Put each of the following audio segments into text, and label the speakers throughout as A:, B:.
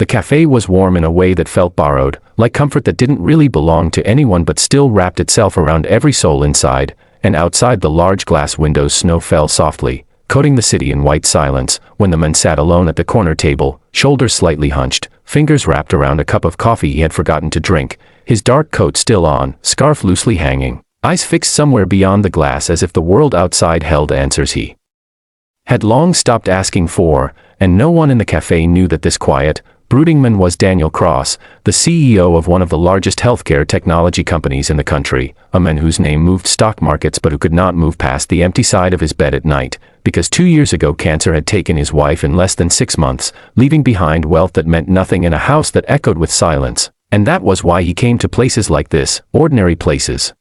A: The café was warm in a way that felt borrowed, like comfort that didn't really belong to anyone but still wrapped itself around every soul inside, and outside the large glass windows snow fell softly, coating the city in white silence. When the man sat alone at the corner table, shoulders slightly hunched, fingers wrapped around a cup of coffee he had forgotten to drink, his dark coat still on, scarf loosely hanging, eyes fixed somewhere beyond the glass as if the world outside held answers he had long stopped asking for, and no one in the café knew that this quiet, brooding man was Daniel Cross, the CEO of one of the largest healthcare technology companies in the country, a man whose name moved stock markets but who could not move past the empty side of his bed at night, because 2 years ago cancer had taken his wife in less than 6 months, leaving behind wealth that meant nothing and a house that echoed with silence. And that was why he came to places like this, ordinary places,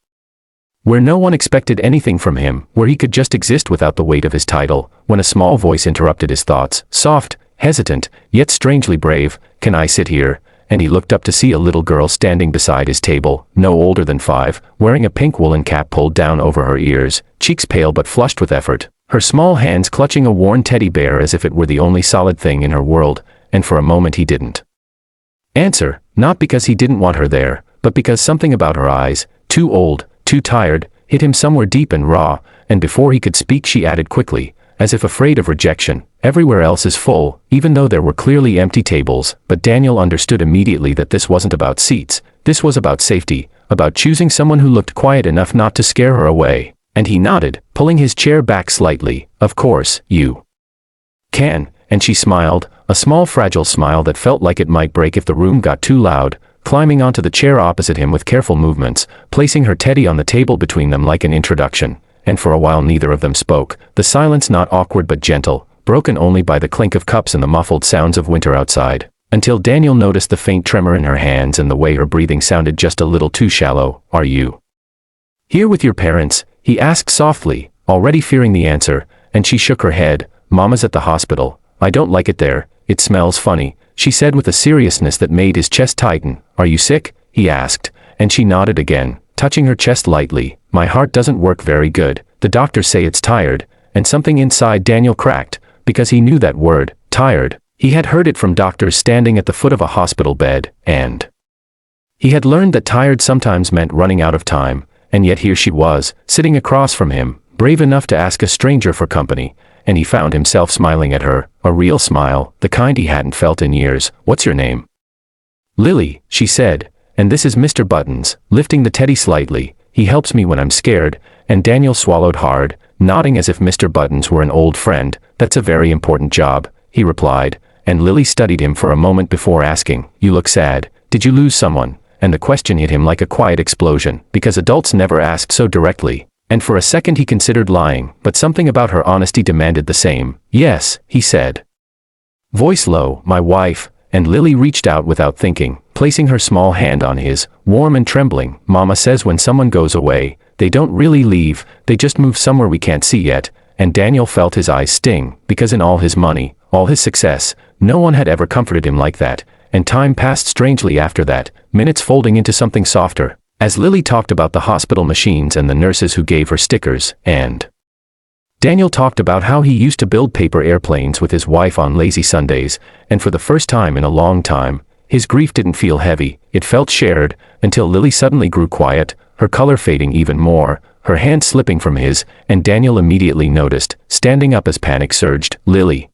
A: where no one expected anything from him, where he could just exist without the weight of his title, when a small voice interrupted his thoughts, soft, hesitant, yet strangely brave. "Can I sit here?" And he looked up to see a little girl standing beside his table, no older than 5, wearing a pink woolen cap pulled down over her ears, cheeks pale but flushed with effort, her small hands clutching a worn teddy bear as if it were the only solid thing in her world. And for a moment he didn't answer, not because he didn't want her there, but because something about her eyes, too old, too tired, hit him somewhere deep and raw, and before he could speak she added quickly, as if afraid of rejection, "Everywhere else is full," even though there were clearly empty tables. But Daniel understood immediately that this wasn't about seats, this was about safety, about choosing someone who looked quiet enough not to scare her away. And he nodded, pulling his chair back slightly. "Of course, you can," and she smiled, a small fragile smile that felt like it might break if the room got too loud, climbing onto the chair opposite him with careful movements, placing her teddy on the table between them like an introduction. And for a while neither of them spoke, the silence not awkward but gentle, broken only by the clink of cups and the muffled sounds of winter outside, until Daniel noticed the faint tremor in her hands and the way her breathing sounded just a little too shallow. "Are you here with your parents?" he asked softly, already fearing the answer, and she shook her head. "Mama's at the hospital. I don't like it there. It smells funny," she said with a seriousness that made his chest tighten. "Are you sick?" he asked, and she nodded again, touching her chest lightly. "My heart doesn't work very good. The doctors say it's tired," and something inside Daniel cracked, because he knew that word, tired. He had heard it from doctors standing at the foot of a hospital bed, and he had learned that tired sometimes meant running out of time, and yet here she was, sitting across from him, brave enough to ask a stranger for company, and he found himself smiling at her, a real smile, the kind he hadn't felt in years. "What's your name?" "Lily," she said, "and this is Mr. Buttons," lifting the teddy slightly. "He helps me when I'm scared," and Daniel swallowed hard, nodding as if Mr. Buttons were an old friend. "That's a very important job," he replied, and Lily studied him for a moment before asking, "You look sad. Did you lose someone?" And the question hit him like a quiet explosion, because adults never asked so directly. And for a second he considered lying, but something about her honesty demanded the same. "Yes," he said, voice low, "my wife," and Lily reached out without thinking, placing her small hand on his, warm and trembling. "Mama says when someone goes away, they don't really leave, they just move somewhere we can't see yet." And Daniel felt his eyes sting, because in all his money, all his success, no one had ever comforted him like that. And time passed strangely after that, minutes folding into something softer, as Lily talked about the hospital machines and the nurses who gave her stickers, and Daniel talked about how he used to build paper airplanes with his wife on lazy Sundays, and for the first time in a long time, his grief didn't feel heavy, it felt shared, until Lily suddenly grew quiet, her color fading even more, her hand slipping from his, and Daniel immediately noticed, standing up as panic surged. "Lily,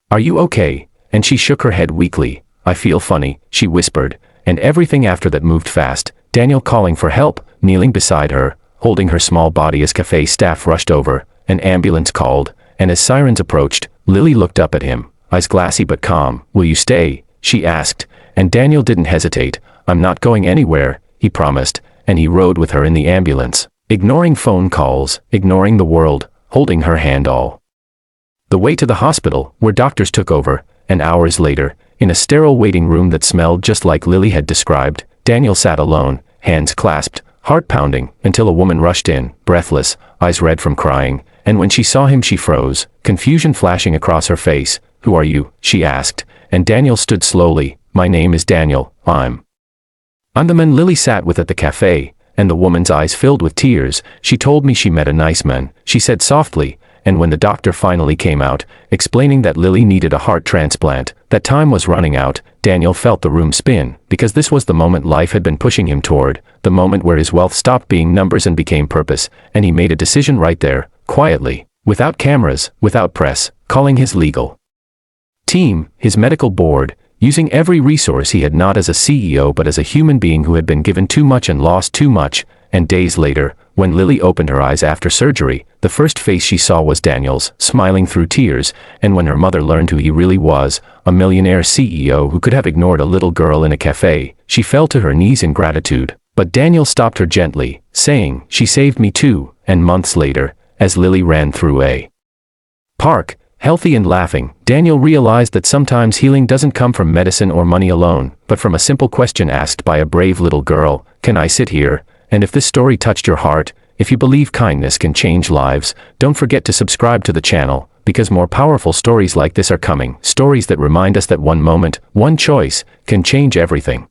A: are you okay?" And she shook her head weakly. "I feel funny," she whispered, and everything after that moved fast. Daniel calling for help, kneeling beside her, holding her small body as café staff rushed over, an ambulance called, and as sirens approached, Lily looked up at him, eyes glassy but calm. "Will you stay?" she asked, and Daniel didn't hesitate. "I'm not going anywhere," he promised, and he rode with her in the ambulance, ignoring phone calls, ignoring the world, holding her hand all the way to the hospital, where doctors took over, and hours later, in a sterile waiting room that smelled just like Lily had described, Daniel sat alone, hands clasped, heart pounding, until a woman rushed in, breathless, eyes red from crying, and when she saw him she froze, confusion flashing across her face. "Who are you?" she asked, and Daniel stood slowly. "My name is Daniel, I'm the man Lily sat with at the café," and the woman's eyes filled with tears. "She told me she met a nice man," she said softly, and when the doctor finally came out, explaining that Lily needed a heart transplant, that time was running out, Daniel felt the room spin, because this was the moment life had been pushing him toward, the moment where his wealth stopped being numbers and became purpose, and he made a decision right there, quietly, without cameras, without press, calling his legal team, his medical board, using every resource he had not as a CEO but as a human being who had been given too much and lost too much, and days later, when Lily opened her eyes after surgery, the first face she saw was Daniel's, smiling through tears, and when her mother learned who he really was, a millionaire CEO who could have ignored a little girl in a café, she fell to her knees in gratitude. But Daniel stopped her gently, saying, "She saved me too," and months later, as Lily ran through a park, healthy and laughing, Daniel realized that sometimes healing doesn't come from medicine or money alone, but from a simple question asked by a brave little girl, "Can I sit here?" And if this story touched your heart, if you believe kindness can change lives, don't forget to subscribe to the channel, because more powerful stories like this are coming, stories that remind us that one moment, one choice, can change everything.